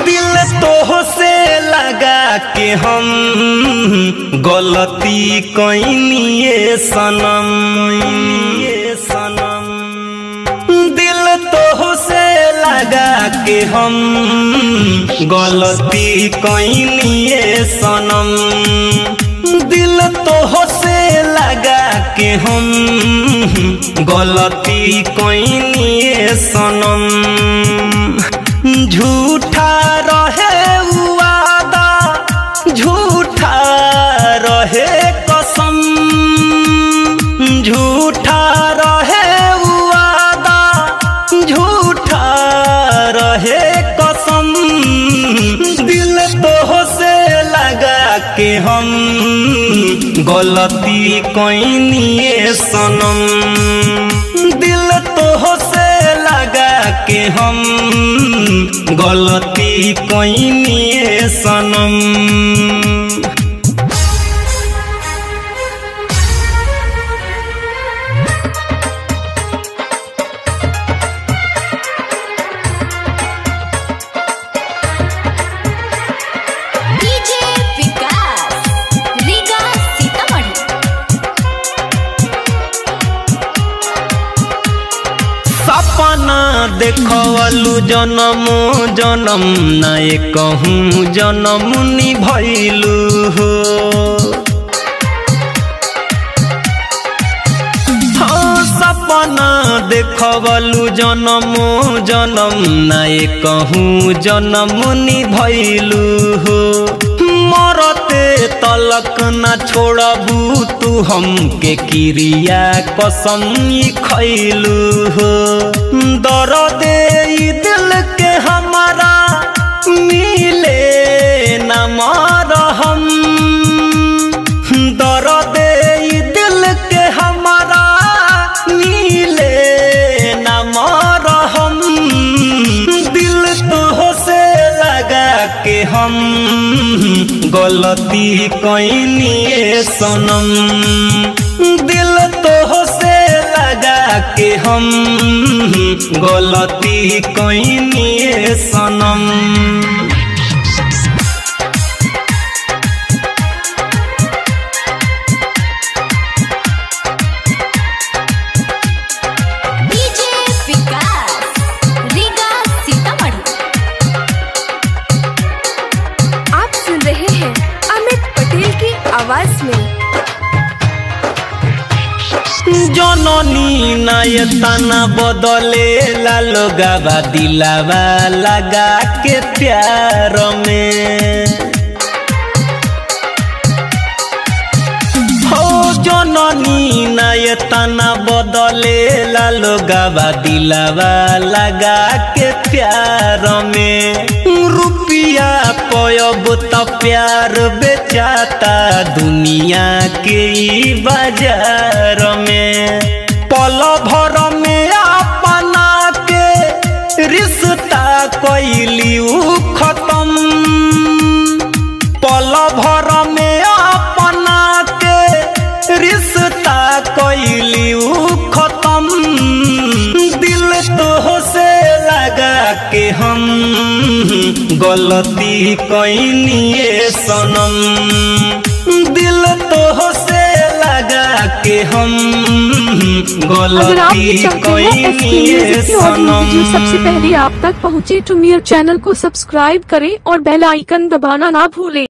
दिल तो से लगा के हम गलती कइनिए सनम, दिल तो से लगा के हम गलती कइनिए सनम, दिल तो से लगा के हम गलती कइनिए सनम। झूठा रहे वादा, झूठा रहे कसम, झूठा रहे वादा, झूठा रहे कसम, दिल तो से लगा के हम गलती कइनिए सनम, दिल तो से लगा के हम गलती कइनिए सनम। सपना देखलू जन्म जन्म नाय कहूँ जन्म निभैलू हो, सपना देखलू जन्म जन्म नाय कहूँ जन्म निभैलू हो। मरते तलक न छोड़बू तू हमके क्रिया कसम खैलू हो। दर्द दिल के हमारा मिले न मरहम, दर्द दिल के हमारा मिले न मरहम, दिल तो से लगा के हम गलती कइनिए सनम, दिल तो से लगा के हम गलती कइनिए सनम। आवाज में जननी नायतना बदले लोगावा दिलावा लगा के प्यार में, हो जननी नायतना बदले लोगावा दिलावा लगा के प्यार में। रुपया पयब त प्यार बेचाता दुनिया के बाजार में, पल भर में अपना के रिश्ता कइली खत्म, पल भर में अपना के रिश्ता कइली खत्म, दिल तो से लगा के हम गलती कइनिए सनम, दिल तो से लगा के हम गलती कइनिए सनम। सबसे पहले आप तक पहुँचे तो मेरे चैनल को सब्सक्राइब करें और बेल आइकन दबाना ना भूलें।